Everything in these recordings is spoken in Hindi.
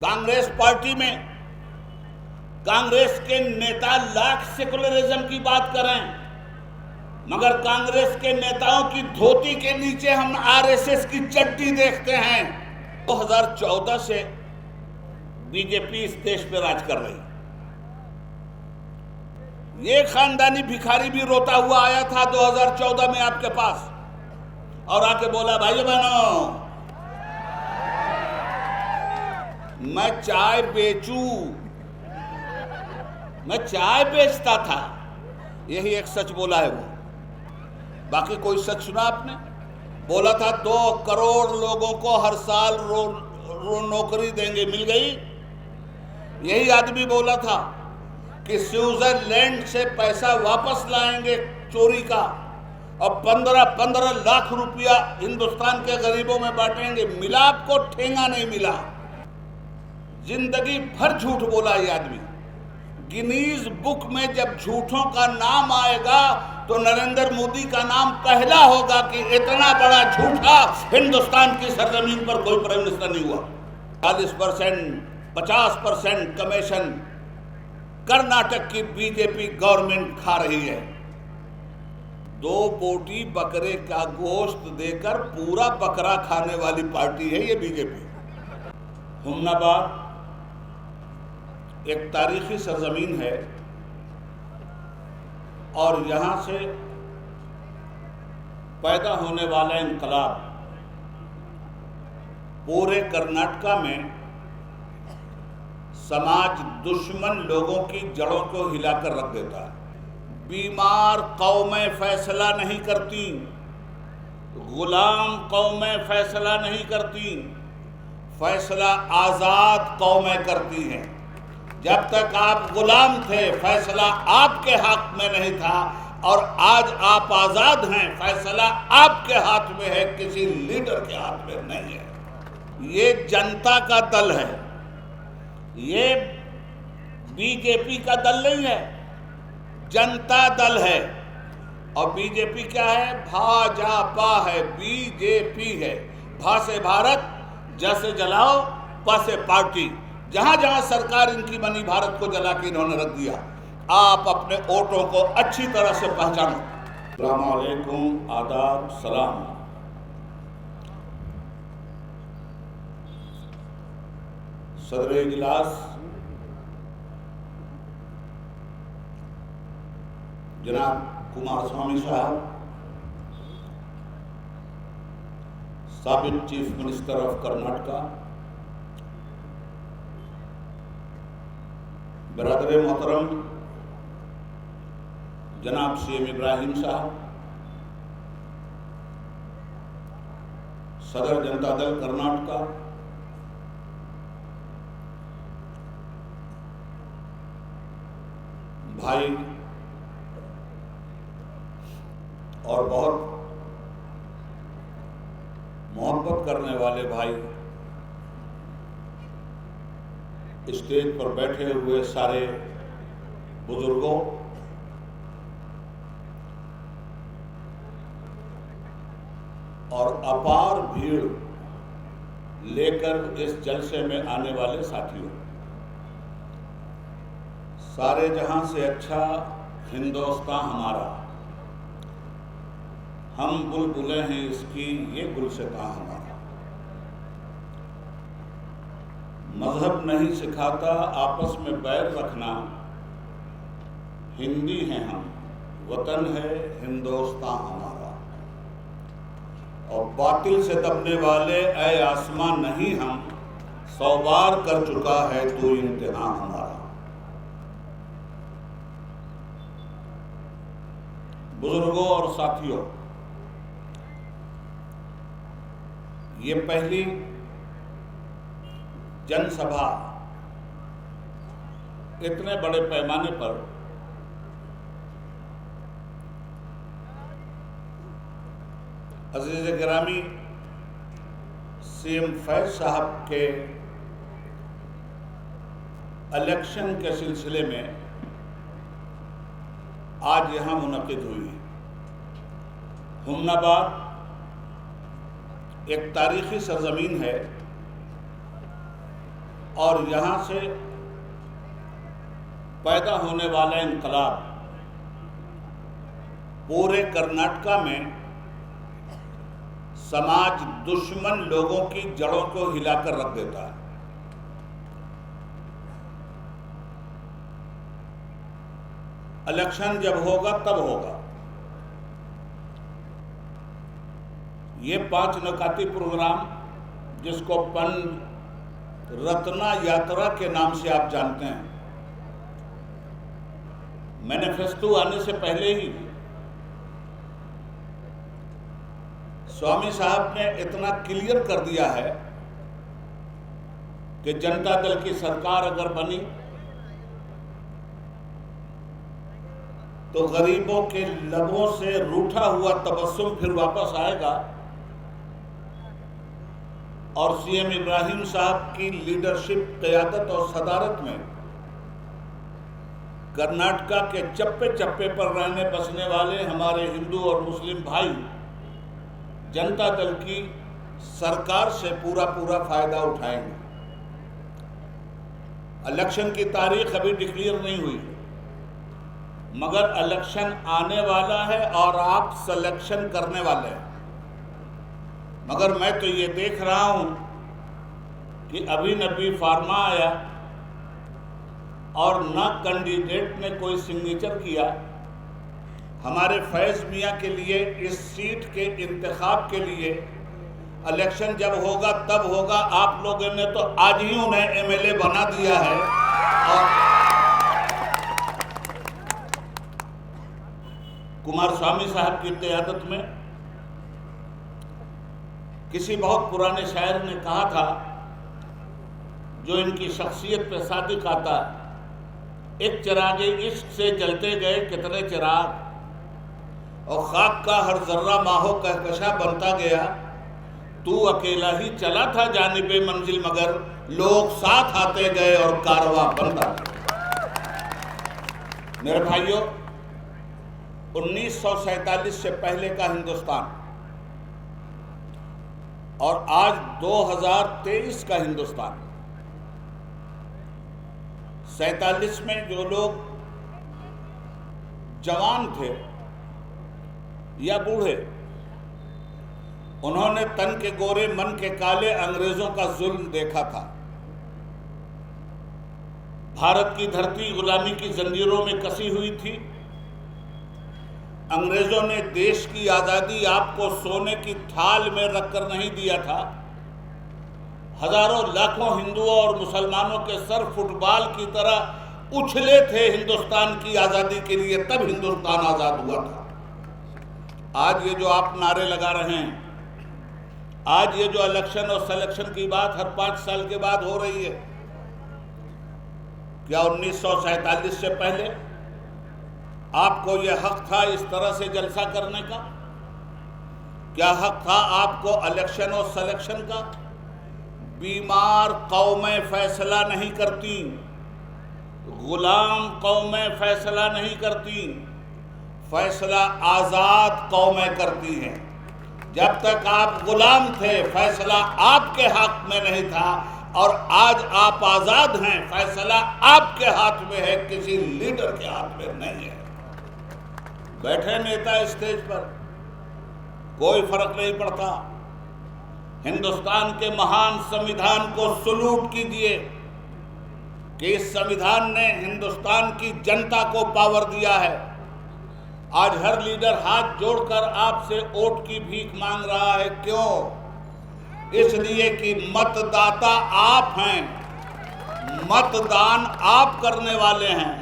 कांग्रेस पार्टी में कांग्रेस के नेता लाख सेकुलरिज्म की बात करें, मगर कांग्रेस के नेताओं की धोती के नीचे हम आरएसएस की चड्डी देखते हैं। 2014 से बीजेपी इस देश पे राज कर रही। ये खानदानी भिखारी भी रोता हुआ आया था 2014 में आपके पास और आके बोला, भाइयों बहनों, मैं चाय बेचता था। यही एक सच बोला है वो, बाकी कोई सच सुना आपने? बोला था 2 करोड़ लोगों को हर साल नौकरी देंगे, मिल गई। यही आदमी बोला था कि स्विट्जरलैंड से पैसा वापस लाएंगे चोरी का और 15-15 लाख रुपया हिंदुस्तान के गरीबों में बांटेंगे। मिला आपको? ठेंगा नहीं मिला। जिंदगी भर झूठ बोला ये आदमी। गिनीज बुक में जब झूठों का नाम आएगा तो नरेंद्र मोदी का नाम पहला होगा कि इतना बड़ा झूठा हिंदुस्तान की सरजमीन पर कोई प्राइम मिनिस्टर नहीं हुआ। 40%, 50% कमीशन कर्नाटक की बीजेपी गवर्नमेंट खा रही है। 2 बोटी बकरे का गोश्त देकर पूरा बकरा खाने वाली पार्टी है ये बीजेपी। हुमनाबाद एक तारीखी सरजमीन है और यहाँ से पैदा होने वाला इनकलाब पूरे कर्नाटका में समाज दुश्मन लोगों की जड़ों को हिलाकर रख देता है। बीमार कौमें फैसला नहीं करती, गुलाम कौमें फैसला नहीं करती, फैसला आज़ाद कौमें करती हैं। जब तक आप गुलाम थे फैसला आपके हाथ में नहीं था और आज आप आज़ाद हैं, फैसला आपके हाथ में है, किसी लीडर के हाथ में नहीं है। ये जनता का दल है, ये बीजेपी का दल नहीं है, जनता दल है। और बीजेपी क्या है? भाजपा है, बीजेपी है। भा से भारत, ज से जलाओ, प से पार्टी। जहां जहां सरकार इनकी बनी, भारत को जला के इन्होंने रख दिया। आप अपने वोटों को अच्छी तरह से पहचानो। अस्सलाम वालेकुम, आदाब, सलाम। सदर इजलास जनाब कुमारस्वामी साहब, साबिक चीफ मिनिस्टर ऑफ कर्नाटका, बरदर मोहतरम जनाब सीएम इब्राहिम साहब, सदर जनता दल कर्नाटका, भाई और बहुत मोहब्बत करने वाले भाई, स्टेज पर बैठे हुए सारे बुजुर्गों, और अपार भीड़ लेकर इस जलसे में आने वाले साथियों, सारे जहां से अच्छा हिंदुस्तान हमारा, हम बुलबुलें हैं इसकी, ये गुलसितां हमारा। मजहब नहीं सिखाता आपस में बैर रखना, हिंदी हैं हम, वतन है हिंदुस्तान हमारा। और बातिल से दबने वाले ऐ आसमान नहीं हम, 100 बार कर चुका है तू इम्तिहान हमारा। बुजुर्गों और साथियों, ये पहली जनसभा इतने बड़े पैमाने पर अजीज गिरामी सीएम फैज साहब के इलेक्शन के सिलसिले में आज यहाँ मुनक़िद हुई है। हुमनाबाद एक तारीखी सरजमीन है और यहाँ से पैदा होने वाला इनकलाब पूरे कर्नाटका में समाज दुश्मन लोगों की जड़ों को हिलाकर रख देता है। इलेक्शन जब होगा तब होगा। ये 5 नकाती प्रोग्राम, जिसको पंच रत्ना यात्रा के नाम से आप जानते हैं, मैनिफेस्टो आने से पहले ही स्वामी साहब ने इतना क्लियर कर दिया है कि जनता दल की सरकार अगर बनी तो गरीबों के लबों से रूठा हुआ तबस्सुम फिर वापस आएगा और सीएम इब्राहिम साहब की लीडरशिप, क़यादत और सदारत में कर्नाटका के चप्पे चप्पे पर रहने बसने वाले हमारे हिंदू और मुस्लिम भाई जनता दल की सरकार से पूरा फायदा उठाएंगे। इलेक्शन की तारीख अभी डिक्लेयर नहीं हुई, मगर इलेक्शन आने वाला है और आप सिलेक्शन करने वाले हैं। मगर मैं तो ये देख रहा हूं कि अभी नबी फार्मा आया और ना कैंडिडेट ने कोई सिग्नेचर किया। हमारे फैज़ मियाँ के लिए इस सीट के इंतखाब के लिए इलेक्शन जब होगा तब होगा। आप लोगों ने तो आज ही उन्हें एमएलए बना दिया है और कुमारस्वामी साहब की क़यादत में किसी बहुत पुराने शायर ने कहा था, जो इनकी शख्सियत पे सादिक आता, एक चिरागे इश्क से जलते गए कितने चिराग और खाक का हर जर्रा माहो कहकशा बनता गया। तू अकेला ही चला था जानिबे मंजिल, मगर लोग साथ आते गए और कारवां बनता गया। मेरे भाइयों, 1947 से पहले का हिंदुस्तान और आज 2023 का हिंदुस्तान, 47 में जो लोग जवान थे या बूढ़े, उन्होंने तन के गोरे मन के काले अंग्रेजों का जुल्म देखा था। भारत की धरती गुलामी की जंजीरों में कसी हुई थी। अंग्रेजों ने देश की आज़ादी आपको सोने की थाल में रखकर नहीं दिया था। हजारों लाखों हिंदुओं और मुसलमानों के सर फुटबॉल की तरह उछले थे हिंदुस्तान की आज़ादी के लिए, तब हिंदुस्तान आज़ाद हुआ था। आज ये जो आप नारे लगा रहे हैं, आज ये जो इलेक्शन और सिलेक्शन की बात हर 5 साल के बाद हो रही है, क्या 1947 से पहले आपको यह हक था इस तरह से जलसा करने का? क्या हक था आपको इलेक्शन और सिलेक्शन का? बीमार कौमें फैसला नहीं करती, गुलाम कौमें फैसला नहीं करती, फैसला आज़ाद कौमें करती हैं। जब तक आप गुलाम थे, फैसला आपके हाथ में नहीं था, और आज आप आज़ाद हैं, फैसला आपके हाथ में है, किसी लीडर के हाथ में नहीं है। बैठे नेता स्टेज पर, कोई फर्क नहीं पड़ता। हिंदुस्तान के महान संविधान को सलूट कीजिए कि इस संविधान ने हिंदुस्तान की जनता को पावर दिया है। आज हर लीडर हाथ जोड़कर आपसे वोट की भीख मांग रहा है। क्यों? इसलिए कि मतदाता आप हैं, मतदान आप करने वाले हैं।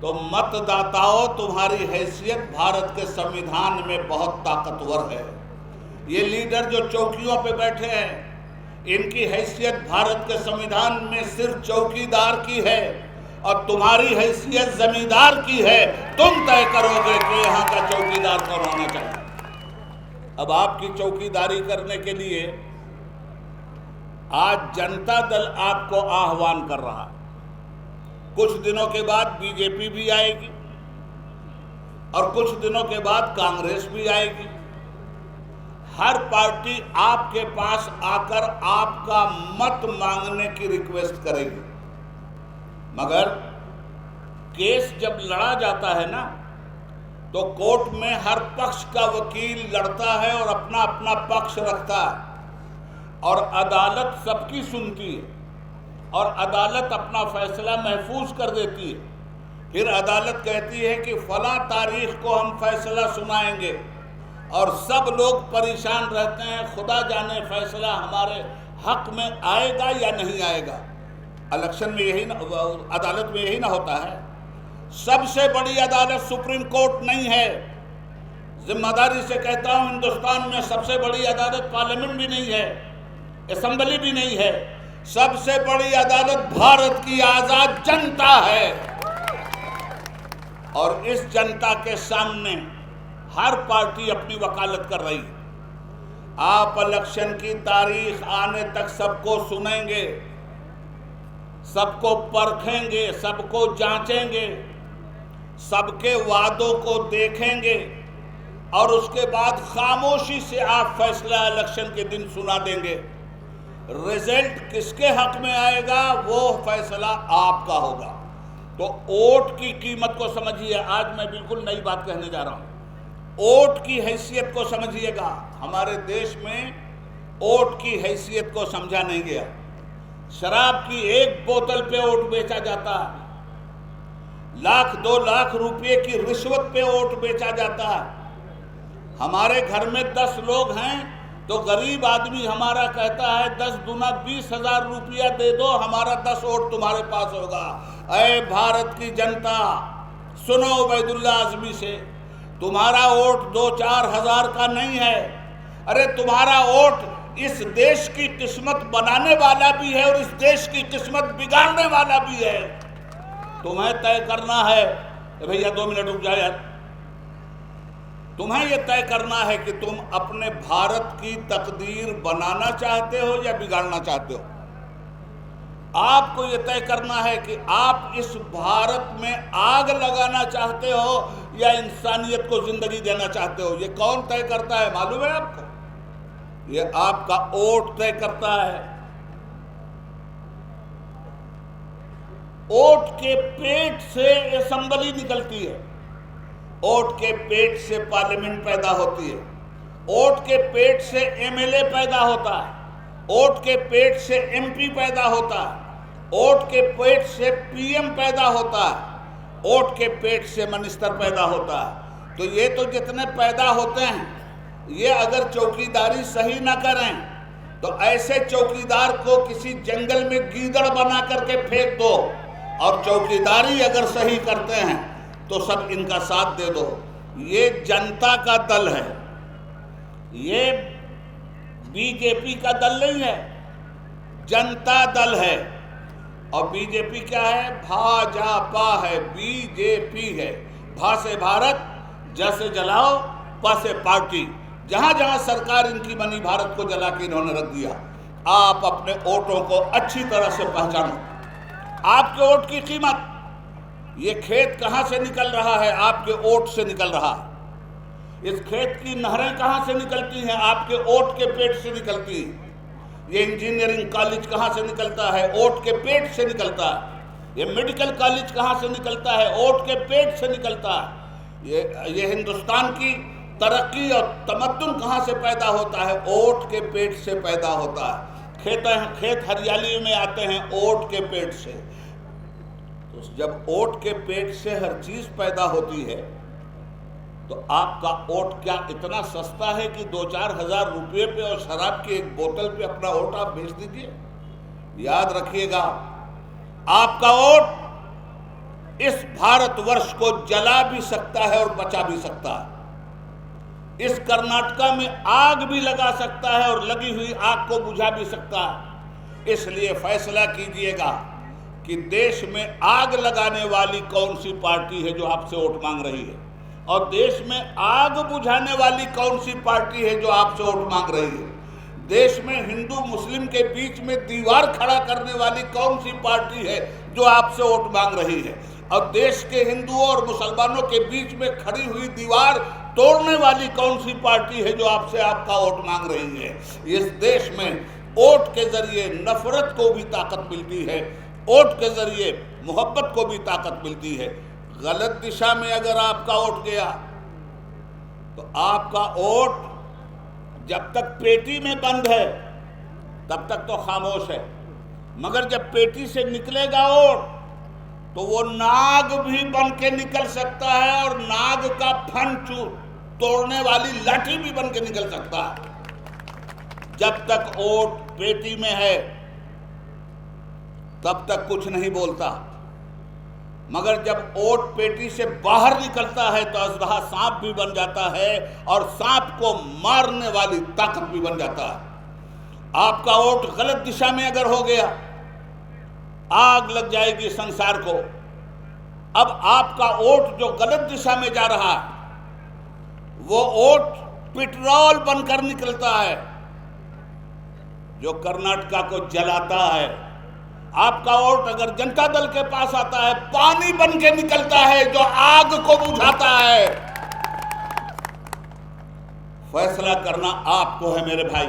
तो मतदाताओं, तुम्हारी हैसियत भारत के संविधान में बहुत ताकतवर है। ये लीडर जो चौकियों पे बैठे हैं, इनकी हैसियत भारत के संविधान में सिर्फ चौकीदार की है, और तुम्हारी हैसियत जमींदार की है। तुम तय करोगे कि यहाँ का चौकीदार कौन होना चाहिए। अब आपकी चौकीदारी करने के लिए आज जनता दल आपको आह्वान कर रहा है। कुछ दिनों के बाद बीजेपी भी आएगी और कुछ दिनों के बाद कांग्रेस भी आएगी। हर पार्टी आपके पास आकर आपका मत मांगने की रिक्वेस्ट करेगी, मगर केस जब लड़ा जाता है ना तो कोर्ट में हर पक्ष का वकील लड़ता है और अपना अपना पक्ष रखता है और अदालत सबकी सुनती है और अदालत अपना फैसला महफूज कर देती है। फिर अदालत कहती है कि फला तारीख को हम फैसला सुनाएंगे और सब लोग परेशान रहते हैं, खुदा जाने फैसला हमारे हक में आएगा या नहीं आएगा। इलेक्शन में यही ना, अदालत में यही ना होता है। सबसे बड़ी अदालत सुप्रीम कोर्ट नहीं है। जिम्मेदारी से कहता हूं, हिंदुस्तान में सबसे बड़ी अदालत पार्लियामेंट भी नहीं है, असेंबली भी नहीं है। सबसे बड़ी अदालत भारत की आजाद जनता है और इस जनता के सामने हर पार्टी अपनी वकालत कर रही है। आप इलेक्शन की तारीख आने तक सबको सुनेंगे, सबको परखेंगे, सबको जांचेंगे, सबके वादों को देखेंगे और उसके बाद खामोशी से आप फैसला इलेक्शन के दिन सुना देंगे। रिजल्ट किसके हक में आएगा वो फैसला आपका होगा। तो वोट की कीमत को समझिए। आज मैं बिल्कुल नई बात कहने जा रहा हूं। वोट की हैसियत को समझिएगा। हमारे देश में वोट की हैसियत को समझा नहीं गया। शराब की एक बोतल पे वोट बेचा जाता है, लाख 2 लाख रुपए की रिश्वत पे वोट बेचा जाता है। हमारे घर में 10 लोग हैं तो गरीब आदमी हमारा कहता है 10 दूना 20,000 रुपया दे दो, हमारा 10 वोट तुम्हारे पास होगा। अरे भारत की जनता सुनो उबैदुल्ला आजमी से, तुम्हारा वोट 2-4 हजार का नहीं है। अरे तुम्हारा वोट इस देश की किस्मत बनाने वाला भी है और इस देश की किस्मत बिगाड़ने वाला भी है। तुम्हें तय करना है। भैया 2 मिनट रुक जाओ यार। तुम्हें यह तय करना है कि तुम अपने भारत की तकदीर बनाना चाहते हो या बिगाड़ना चाहते हो। आपको यह तय करना है कि आप इस भारत में आग लगाना चाहते हो या इंसानियत को जिंदगी देना चाहते हो। यह कौन तय करता है मालूम है आपको? यह आपका वोट तय करता है। वोट के पेट से असेंबली निकलती है, वोट के पेट से पार्लियामेंट पैदा होती है, वोट के पेट से एमएलए पैदा होता है, वोट के पेट से एमपी पैदा होता है, वोट के पेट से पीएम पैदा होता है, वोट के पेट से मिनिस्टर पैदा होता है। तो ये तो जितने पैदा होते हैं, ये अगर चौकीदारी सही ना करें तो ऐसे चौकीदार को किसी जंगल में गीदड़ बना करके फेंक दो और चौकीदारी अगर सही करते हैं तो सब इनका साथ दे दो। ये जनता का दल है, ये बीजेपी का दल नहीं है, जनता दल है। और बीजेपी क्या है? भाजपा है, बीजेपी है। भा से भारत, ज से जलाओ, प से पार्टी। जहां जहां सरकार इनकी बनी, भारत को जला के इन्होंने रख दिया। आप अपने वोटों को अच्छी तरह से पहचानो। आपके वोट की कीमत, ये खेत कहां से निकल रहा है? आपके वोट से निकल रहा है। इस खेत की नहरें कहां से निकलती हैं? आपके वोट के पेट से निकलती हैं। ये इंजीनियरिंग कॉलेज कहां से निकलता है? वोट के पेट से निकलता है। ये मेडिकल कॉलेज कहां से निकलता है? वोट के पेट से निकलता है। ये हिंदुस्तान की तरक्की और तमद्दुन कहां से पैदा होता है? वोट के पेट से पैदा होता है। खेत हरियाली में आते हैं वोट के पेट से। तो जब वोट के पेट से हर चीज पैदा होती है तो आपका वोट क्या इतना सस्ता है कि 2-4 हजार रुपये पे और शराब की एक बोतल पे अपना वोट आप बेच दीजिए? याद रखिएगा, आपका वोट इस भारतवर्ष को जला भी सकता है और बचा भी सकता है। इस कर्नाटका में आग भी लगा सकता है और लगी हुई आग को बुझा भी सकता है। इसलिए फैसला कीजिएगा कि देश में आग लगाने वाली कौन सी पार्टी है जो आपसे वोट मांग रही है, और देश में आग बुझाने वाली कौन सी पार्टी है जो आपसे वोट मांग रही है। देश में हिंदू मुस्लिम के बीच में दीवार खड़ा करने वाली कौन सी पार्टी है जो आपसे वोट मांग रही है, और देश के हिंदुओं और मुसलमानों के बीच में खड़ी हुई दीवार तोड़ने वाली कौन सी पार्टी है जो आपसे आपका वोट मांग रही है? इस देश में वोट के जरिए नफरत को भी ताकत मिलती है, वोट के जरिए मोहब्बत को भी ताकत मिलती है। गलत दिशा में अगर आपका वोट गया तो आपका वोट जब तक पेटी में बंद है तब तक तो खामोश है, मगर जब पेटी से निकलेगा वोट तो वो नाग भी बन के निकल सकता है और नाग का फन तोड़ने वाली लाठी भी बन के निकल सकता है। जब तक वोट पेटी में है तब तक कुछ नहीं बोलता, मगर जब वोट पेटी से बाहर निकलता है तो अजदहा सांप भी बन जाता है और सांप को मारने वाली ताकत भी बन जाता है। आपका वोट गलत दिशा में अगर हो गया, आग लग जाएगी संसार को। अब आपका वोट जो गलत दिशा में जा रहा है वो वोट पेट्रोल बनकर निकलता है जो कर्नाटका को जलाता है। आपका वोट अगर जनता दल के पास आता है पानी बन के निकलता है जो आग को बुझाता है। फैसला करना आपको है मेरे भाई।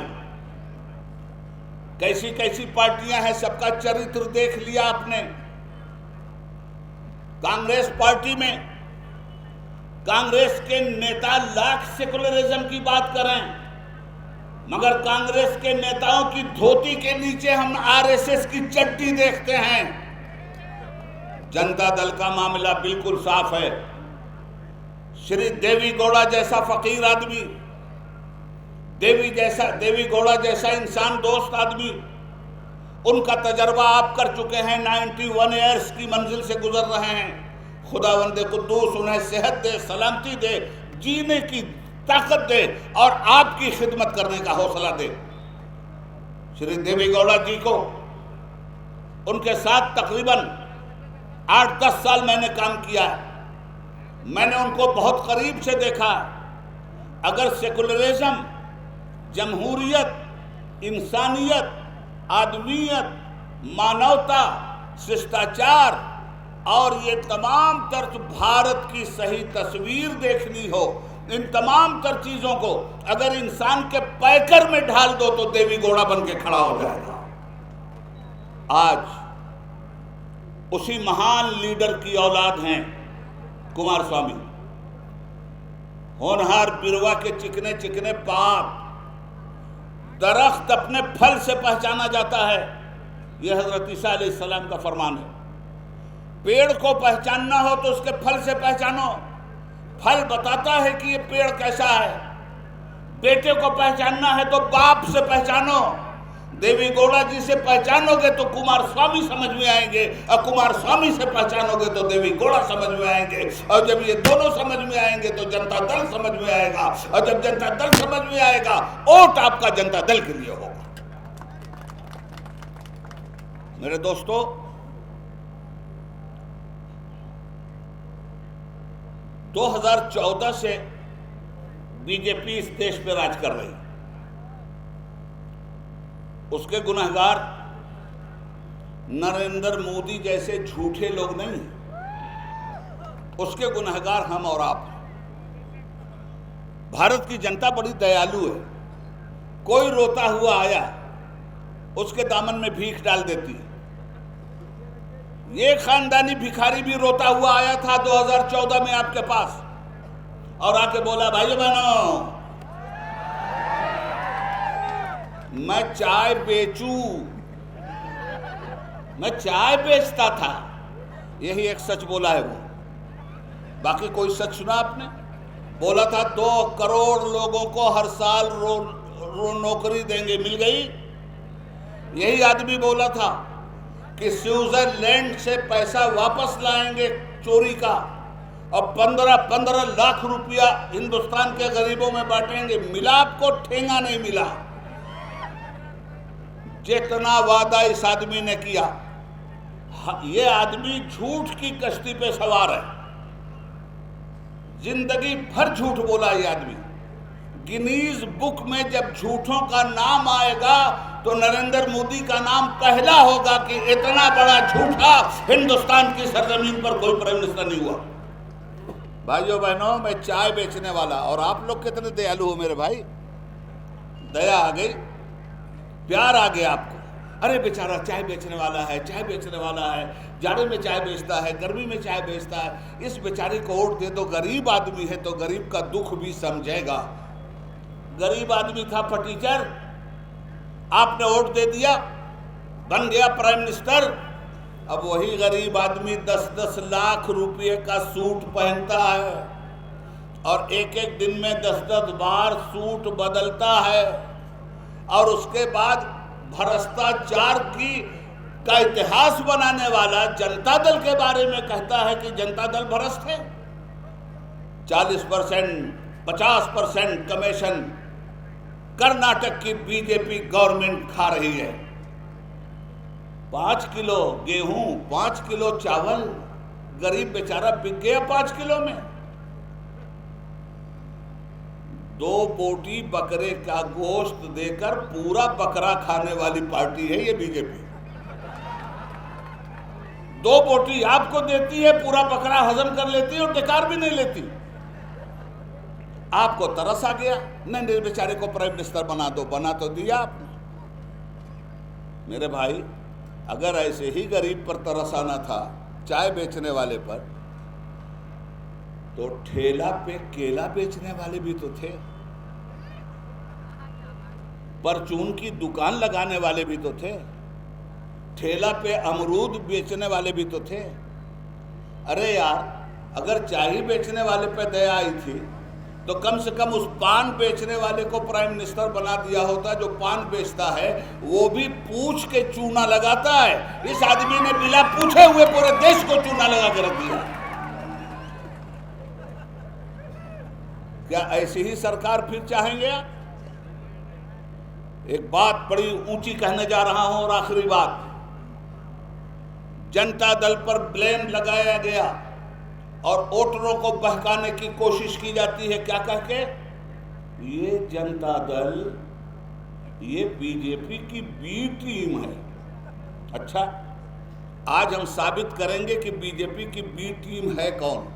कैसी कैसी पार्टियां हैं, सबका चरित्र देख लिया आपने। कांग्रेस पार्टी में कांग्रेस के नेता लाख सेकुलरिज्म की बात करें, मगर कांग्रेस के नेताओं की धोती के नीचे हम आरएसएस की चड्डी देखते हैं। जनता दल का मामला बिल्कुल साफ है। श्री देवी गौड़ा जैसा फकीर आदमी, देवी गौड़ा जैसा इंसान दोस्त आदमी, उनका तजर्बा आप कर चुके हैं। 91 ईयर्स की मंजिल से गुजर रहे हैं। खुदावंद कुद्दूस उन्हें सेहत दे, सलामती दे, जीने की ताकत दे और आपकी खिदमत करने का हौसला दे। श्री देवी गौड़ा जी को, उनके साथ तकरीबन 8-10 साल मैंने काम किया है। मैंने उनको बहुत करीब से देखा। अगर सेकुलरिज्म, जमहूरियत, इंसानियत, आदमियत, मानवता, शिष्टाचार और ये तमाम तर्ज भारत की सही तस्वीर देखनी हो, इन तमाम तर चीजों को अगर इंसान के पैकर में ढाल दो तो देवी गौड़ा बन के खड़ा हो जाएगा। आज उसी महान लीडर की औलाद हैं कुमार स्वामी। होनहार बिरवा के चिकने चिकने पात, दरख्त अपने फल से पहचाना जाता है, यह हजरत ईसा अलैहिस्सलाम का फरमान है। पेड़ को पहचानना हो तो उसके फल से पहचानो। फल बताता है कि ये पेड़ कैसा है। बेटे को पहचानना है तो बाप से पहचानो। देवी गौड़ा जी से पहचानोगे तो कुमार स्वामी समझ में आएंगे, और कुमार स्वामी से पहचानोगे तो देवी गौड़ा समझ में आएंगे, और जब ये दोनों समझ में आएंगे तो जनता दल समझ में आएगा, और जब जनता दल समझ में आएगा वोट आपका जनता दल के लिए होगा। मेरे दोस्तों, तो 2014 से बीजेपी इस देश पे राज कर रही। उसके गुनहगार नरेंद्र मोदी जैसे झूठे लोग नहीं, उसके गुनहगार हम और आप। भारत की जनता बड़ी दयालु है। कोई रोता हुआ आया उसके दामन में भीख डाल देती है। ये खानदानी भिखारी भी रोता हुआ आया था 2014 में आपके पास और आके बोला, भाइयों बहनों, मैं चाय बेचता था। यही एक सच बोला है वो। बाकी कोई सच सुना आपने? बोला था 2 करोड़ लोगों को हर साल नौकरी देंगे, मिल गई। यही आदमी बोला था कि स्विट्जरलैंड से पैसा वापस लाएंगे चोरी का और 15 लाख रुपया हिंदुस्तान के गरीबों में बांटेंगे। मिला आपको? ठेंगा नहीं मिला। जितना वादा इस आदमी ने किया, ये आदमी झूठ की कश्ती पे सवार है। जिंदगी भर झूठ बोला ये आदमी। गिनीज बुक में जब झूठों का नाम आएगा तो नरेंद्र मोदी का नाम पहला होगा कि इतना बड़ा झूठा हिंदुस्तान की सरजमीन पर कोई प्राइम मिनिस्टर नहीं हुआ। भाइयों बहनों, मैं चाय बेचने वाला, और आप लोग कितने दयालु हो मेरे भाई, दया आ गई, प्यार आ गया आपको। अरे बेचारा चाय बेचने वाला है, चाय बेचने वाला है, जाड़े में चाय बेचता है, गर्मी में चाय बेचता है, इस बेचारे को वोट दे दो, गरीब आदमी है तो गरीब का दुख भी समझेगा। गरीब आदमी था फटीचर, आपने वोट दे दिया, बन गया प्राइम मिनिस्टर। अब वही गरीब आदमी 10-10 लाख रुपए का सूट पहनता है और एक एक दिन में 10-10 बार सूट बदलता है, और उसके बाद भ्रष्टाचार का इतिहास बनाने वाला जनता दल के बारे में कहता है कि जनता दल भ्रष्ट है। 40%, 50% कमीशन कर्नाटक की बीजेपी गवर्नमेंट खा रही है। 5 किलो गेहूं, 5 किलो चावल, गरीब बेचारा बिक गया 5 किलो में। 2 बोटी बकरे का गोश्त देकर पूरा बकरा खाने वाली पार्टी है ये बीजेपी। 2 बोटी आपको देती है, पूरा बकरा हजम कर लेती है और बेकार भी नहीं लेती। आपको तरस आ गया, नहीं बेचारे को प्राइम मिनिस्टर बना दो, बना तो दिया आपने। मेरे भाई, अगर ऐसे ही गरीब पर तरस आना था, चाय बेचने वाले पर, तो ठेला पे केला बेचने वाले भी तो थे, परचून की दुकान लगाने वाले भी तो थे, ठेला पे अमरूद बेचने वाले भी तो थे। अरे यार, अगर चाय बेचने वाले पे दया आई थी तो कम से कम उस पान बेचने वाले को प्राइम मिनिस्टर बना दिया होता। जो पान बेचता है वो भी पूछ के चूना लगाता है, इस आदमी ने बिना पूछे हुए पूरे देश को चूना लगा के रख दिया। क्या ऐसी ही सरकार फिर चाहेंगे आप? एक बात बड़ी ऊंची कहने जा रहा हूं, और आखिरी बात, जनता दल पर ब्लेम लगाया गया और वोटरों को बहकाने की कोशिश की जाती है, क्या कह के? ये जनता दल, ये बीजेपी की बी टीम है। अच्छा, आज हम साबित करेंगे कि बीजेपी की बी टीम है कौन।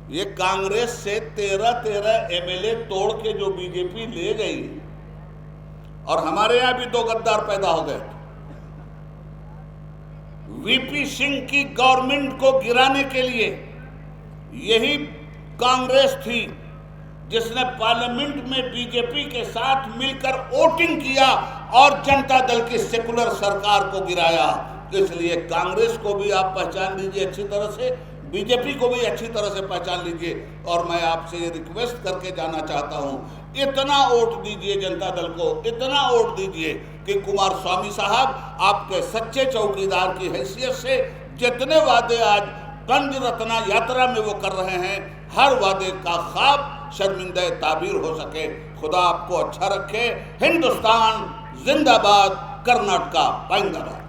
ये कांग्रेस से 13 एमएलए तोड़ के जो बीजेपी ले गई, और हमारे यहां भी 2 गद्दार पैदा हो गए। वीपी सिंह की गवर्नमेंट को गिराने के लिए यही कांग्रेस थी जिसने पार्लियामेंट में बीजेपी के साथ मिलकर वोटिंग किया और जनता दल की सेकुलर सरकार को गिराया। इसलिए कांग्रेस को भी आप पहचान लीजिए अच्छी तरह से, बीजेपी को भी अच्छी तरह से पहचान लीजिए। और मैं आपसे ये रिक्वेस्ट करके जाना चाहता हूं, इतना वोट दीजिए जनता दल को, इतना वोट दीजिए कि कुमार स्वामी साहब आपके सच्चे चौकीदार की हैसियत से जितने वादे आज पंच रत्ना यात्रा में वो कर रहे हैं, हर वादे का ख्वाब शर्मिंदा ताबीर हो सके। खुदा आपको अच्छा रखे। हिंदुस्तान जिंदाबाद, कर्नाटका जिंदाबाद।